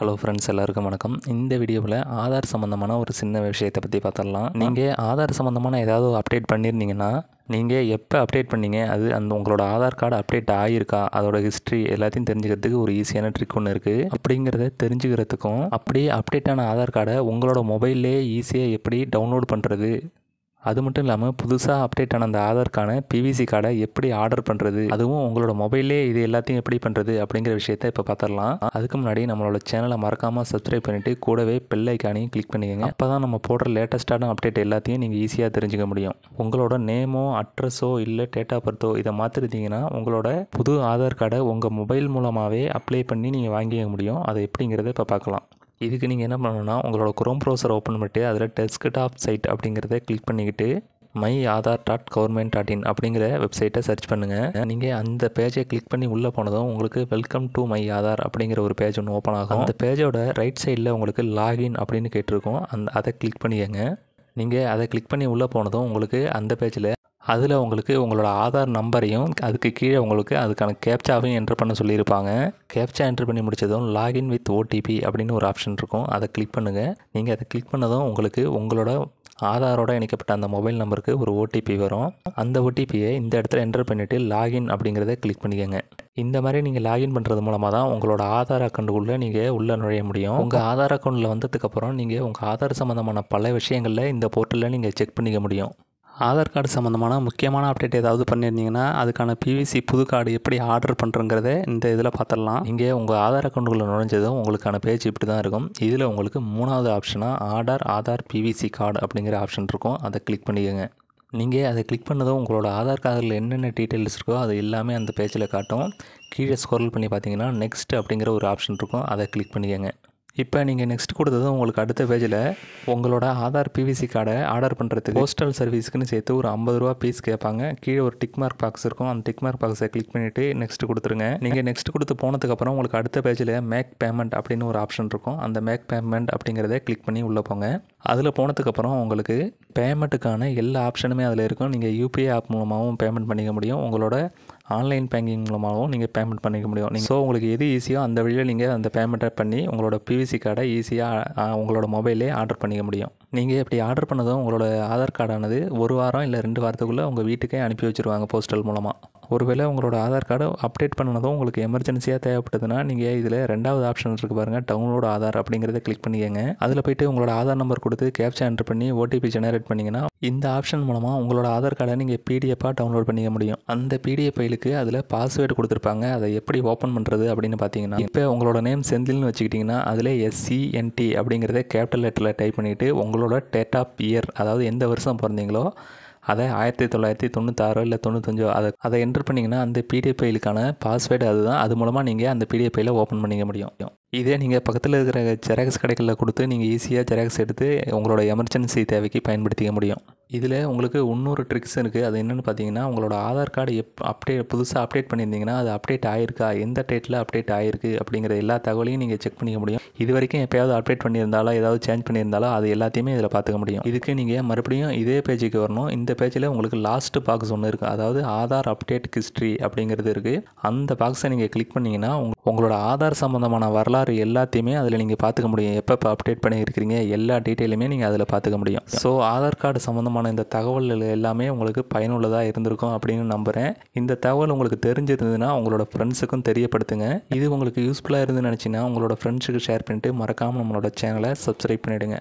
Hello friends, எல்லாருக்கும் வணக்கம். இந்த வீடியோவில் ஆதார் சம்மந்தமான ஒரு சின்ன விஷயத்தை பற்றி பார்த்துடலாம். நீங்கள் ஆதார் சம்மந்தமான ஏதாவது அப்டேட் பண்ணியிருந்தீங்கன்னா, நீங்கள் எப்போ அப்டேட் பண்ணீங்க, அது உங்களோட ஆதார் கார்டு அப்டேட் ஆகியிருக்கா, அதோட ஹிஸ்ட்ரி எல்லாத்தையும் தெரிஞ்சுக்கிறதுக்கு ஒரு ஈஸியான ட்ரிக் ஒன்று இருக்குது. அப்படிங்கிறத தெரிஞ்சுக்கிறதுக்கும் அப்படியே அப்டேட்டான ஆதார் கார்டை உங்களோட மொபைல்லே ஈஸியாக எப்படி டவுன்லோட் பண்ணுறது, அது மட்டும் இல்லாமல் புதுசாக அப்டேட் ஆன அந்த ஆதார்க்கான பிவிசி கார்டை எப்படி ஆர்டர் பண்ணுறது, அதுவும் உங்களோட மொபைல்லே இது எல்லாத்தையும் எப்படி பண்ணுறது அப்படிங்கிற விஷயத்தை இப்போ பார்த்துடலாம். அதுக்கு முன்னாடி நம்மளோட சேனலை மறக்காமல் சப்ஸ்கிரைப் பண்ணிவிட்டு கூடவே பெல் ஐக்கானையும் கிளிக் பண்ணிக்கோங்க. அப்போ தான் நம்ம போடுற லேட்டஸ்ட்டான அப்டேட் எல்லாத்தையும் நீங்கள் ஈஸியாக தெரிஞ்சுக்க முடியும். உங்களோட நேமோ அட்ரஸோ இல்லை டேட் ஆஃப் பர்த்தோ இதை மாற்றிருந்தீங்கன்னா உங்களோட புது ஆதார் கார்டை உங்கள் மொபைல் மூலமாகவே அப்ளை பண்ணி நீங்கள் வாங்கிக்க முடியும். அதை எப்படிங்கிறத இப்போ பார்க்கலாம். இதுக்கு நீங்கள் என்ன பண்ணணும்னா, உங்களோட குரோம் ப்ரௌசர் ஓப்பன் பண்ணிட்டு அதில் டெஸ்க்டாப் சைட் அப்படிங்கிறத கிளிக் பண்ணிக்கிட்டு myAadhar.government.in அப்படிங்கிற வெப்சைட்டை சர்ச் பண்ணுங்கள். நீங்கள் அந்த பேஜை கிளிக் பண்ணி உள்ளே போனதும் உங்களுக்கு வெல்கம் டு மை ஆதார் அப்படிங்கிற ஒரு பேஜ் ஒன்று ஓப்பன் ஆகும். அந்த பேஜோட ரைட் சைடில் உங்களுக்கு லாகின் அப்படின்னு கேட்டிருக்கும். அதை கிளிக் பண்ணிக்கங்க. நீங்கள் அதை கிளிக் பண்ணி உள்ளே போனதும் உங்களுக்கு அந்த பேஜில் அதில் உங்களுக்கு உங்களோட ஆதார் நம்பரையும் அதுக்கு கீழே உங்களுக்கு அதுக்கான கேப்சாவையும் என்ட்ரு பண்ண சொல்லியிருப்பாங்க. கேப்சா என்ட்ரு பண்ணி முடித்ததும் லாகின் வித் ஓடிபி அப்படின்னு ஒரு ஆப்ஷன் இருக்கும். அதை கிளிக் பண்ணுங்கள். நீங்கள் அதை கிளிக் பண்ணதும் உங்களுக்கு உங்களோட ஆதாரோட இணைக்கப்பட்ட அந்த மொபைல் நம்பருக்கு ஒரு ஓடிபி வரும். அந்த ஓடிபியை இந்த இடத்துல என்ட்ரு பண்ணிவிட்டு லாகின் அப்படிங்கிறத கிளிக் பண்ணிக்கோங்க. இந்த மாதிரி நீங்கள் லாகின் பண்ணுறது மூலமாக தான் உங்களோட ஆதார் அக்கௌண்ட்டுக்குள்ளே நீங்கள் உள்ளே நுழைய முடியும். உங்கள் ஆதார் அக்கௌண்ட்டில் வந்ததுக்கப்புறம் நீங்கள் உங்கள் ஆதார் சம்மந்தமான பல விஷயங்களில் இந்த போர்ட்டலில் நீங்கள் செக் பண்ணிக்க முடியும். ஆதார் கார்டு சம்மந்தமான முக்கியமான அப்டேட் ஏதாவது பண்ணியிருந்தீங்கன்னா அதுக்கான பிவிசி புது கார்டு எப்படி ஆர்டர் பண்ணுறங்கிறத இந்த இதில் பார்த்துடலாம். நீங்கள் உங்கள் ஆதார் அக்கௌண்ட்டுக்குள்ளே நுழைஞ்சதும் உங்களுக்கான பேஜ் இப்படி தான் இருக்கும். இதில் உங்களுக்கு மூணாவது ஆப்ஷனாக ஆதார் பிவிசி கார்டு அப்படிங்கிற ஆப்ஷன் இருக்கும். அதை கிளிக் பண்ணிக்கோங்க. நீங்கள் அதை கிளிக் பண்ணதும் உங்களோட ஆதார் கார்டில் என்னென்ன டீட்டெயில்ஸ் இருக்கோ அது எல்லாமே அந்த பேஜில் காட்டும். கீழே ஸ்க்ரோல் பண்ணி பார்த்தீங்கன்னா நெக்ஸ்ட் அப்படிங்கிற ஒரு ஆப்ஷன் இருக்கும். அதை கிளிக் பண்ணிக்கோங்க. இப்போ நீங்கள் நெக்ஸ்ட் கொடுத்ததும் உங்களுக்கு அடுத்த பேஜில் உங்களோட ஆதார் பிவிசி கார்டை ஆர்டர் பண்ணுறதுக்கு போஸ்டல் சர்வீஸ்க்குன்னு சேர்த்து ஒரு 50 ரூபா ஃபீஸ் கேட்பாங்க. கீழே ஒரு டிக் மார்க் பாக்ஸ் இருக்கும். அந்த டிக் மார்க் பாக்ஸை கிளிக் பண்ணிவிட்டு நெக்ஸ்ட் கொடுத்துருங்க. நீங்கள் நெக்ஸ்ட் கொடுத்து போனதுக்கப்புறம் உங்களுக்கு அடுத்த பேஜில் மேக் பேமெண்ட் அப்படின்னு ஒரு ஆப்ஷன் இருக்கும். அந்த மேக் பேமெண்ட் அப்படிங்கிறத கிளிக் பண்ணி உள்ளே போங்க. அதில் போனதுக்கப்புறம் உங்களுக்கு பேமெண்ட்டுக்கான எல்லா ஆப்ஷனுமே அதில் இருக்கும். நீங்கள் யூபிஐ ஆப் மூலமாகவும் பேமெண்ட் பண்ணிக்க முடியும். உங்களோட ஆன்லைன் பேங்கிங் மூலமாகவும் நீங்கள் பேமெண்ட் பண்ணிக்க முடியும். ஸோ உங்களுக்கு எது ஈஸியோ அந்த வழியில் நீங்கள் அந்த பேமெண்ட்டை பண்ணி உங்களோட பிவிசி கார்டை ஈஸியாக உங்களோட மொபைலே ஆர்டர் பண்ணிக்க முடியும். நீங்கள் இப்படி ஆர்டர் பண்ணதும் உங்களோட ஆதார் கார்டானது ஒரு வாரம் இல்லை 2 வாரத்துக்குள்ளே உங்கள் வீட்டுக்கே அனுப்பி வச்சுருவாங்க போஸ்டல் மூலமாக. ஒருவேளை உங்களோட ஆதார் கார்டு அப்டேட் பண்ணனதும் உங்களுக்கு எமர்ஜென்சியாக தேவைப்பட்டதுன்னா நீங்கள் இதில் 2வது ஆப்ஷன் இருக்குது பாருங்கள், டவுன்லோட் ஆதார் அப்படிங்கிறத கிளிக் பண்ணிக்கங்க. அதில் போய்ட்டு உங்களோட ஆதார் நம்பர் கொடுத்து கேப்சா என்ட்ரு பண்ணி ஓடிபி ஜெனரேட் பண்ணிங்கன்னா இந்த ஆப்ஷன் மூலமாக உங்களோட ஆதார் கார்டை நீங்கள் பிடிஎஃபாக டவுன்லோட் பண்ணிக்க முடியும். அந்த பிடிஎஃப் ஃபைலுக்கு அதில் பாஸ்வேர்டு கொடுத்துருப்பாங்க. அதை எப்படி ஓப்பன் பண்ணுறது அப்படின்னு பார்த்தீங்கன்னா, இப்போ உங்களோட நேம் செந்தில்னு வச்சுக்கிட்டிங்கன்னா அதில் SCNT அப்படிங்கிறத கேபிட்டல் லெட்டரில் டைப் பண்ணிவிட்டு உங்களோட டேட் ஆஃப் இயர், அதாவது எந்த வருஷம் பிறந்தீங்களோ அதை 1996 இல்லை 95 அதை என்ட்ரு பண்ணிங்கன்னா அந்த பிடிஎஃப் ஃபைலுக்கான பாஸ்வேர்டு அதுதான். அது மூலமாக நீங்கள் அந்த பிடிஎஃப் ஃபைலை ஓப்பன் பண்ணிக்க முடியும். இதே நீங்கள் பக்கத்தில் இருக்கிற ஜெராக்ஸ் கடைகளில் கொடுத்து நீங்கள் ஈஸியாக ஜெராக்ஸ் எடுத்து உங்களோட எமர்ஜென்சி தேவைக்கு பயன்படுத்திக்க முடியும். இதில் உங்களுக்கு இன்னொரு ட்ரிக்ஸ் இருக்குது. அது என்னென்னு பார்த்தீங்கன்னா, உங்களோட ஆதார் கார்டு புதுசாக அப்டேட் பண்ணியிருந்தீங்கன்னா அது அப்டேட் ஆகிருக்கா, எந்த டேட்டில் அப்டேட் ஆகிருக்கு அப்படிங்கிற எல்லா தகவலையும் நீங்கள் செக் பண்ணிக்க முடியும். இது வரைக்கும் எப்போயாவது அப்டேட் பண்ணியிருந்தாலோ ஏதாவது சேஞ்ச் பண்ணியிருந்தாலோ அது எல்லாத்தையுமே இதில் பார்த்துக்க முடியும். இதுக்கு நீங்கள் மறுபடியும் இதே பேஜுக்கு வரணும். இந்த பேஜில் உங்களுக்கு லாஸ்ட் பாக்ஸ் ஒன்று இருக்குது, அதாவது ஆதார் அப்டேட் ஹிஸ்ட்ரி அப்படிங்கிறது இருக்குது. அந்த பாக்ஸை நீங்கள் கிளிக் பண்ணிங்கன்னா உங்களோட ஆதார் சம்மந்தமான வரலாறு எல்லாத்தையுமே அதில் நீங்கள் பார்த்துக்க முடியும். எப்போ அப்டேட் பண்ணியிருக்கிறீங்க எல்லா டீட்டெயிலுமே நீங்கள் அதில் பார்த்துக்க முடியும். ஸோ ஆதார் கார்டு சம்மந்தமான இந்த தகவல்கள் எல்லாமே உங்களுக்கு பயனுள்ளதாக இருந்திருக்கும் அப்படின்னு நம்புகிறேன். இந்த தகவல் உங்களுக்கு தெரிஞ்சிருந்ததுன்னா உங்களோட ஃப்ரெண்ட்ஸுக்கும் தெரியப்படுத்துங்க. இது உங்களுக்கு யூஸ்ஃபுல்லாக இருந்துன்னு நினச்சிங்கன்னா உங்களோட ஃப்ரெண்ட்ஸுக்கு ஷேர் பண்ணிவிட்டு மறக்காமல் நம்மளோட சேனலை சப்ஸ்கிரைப் பண்ணிவிடுங்க.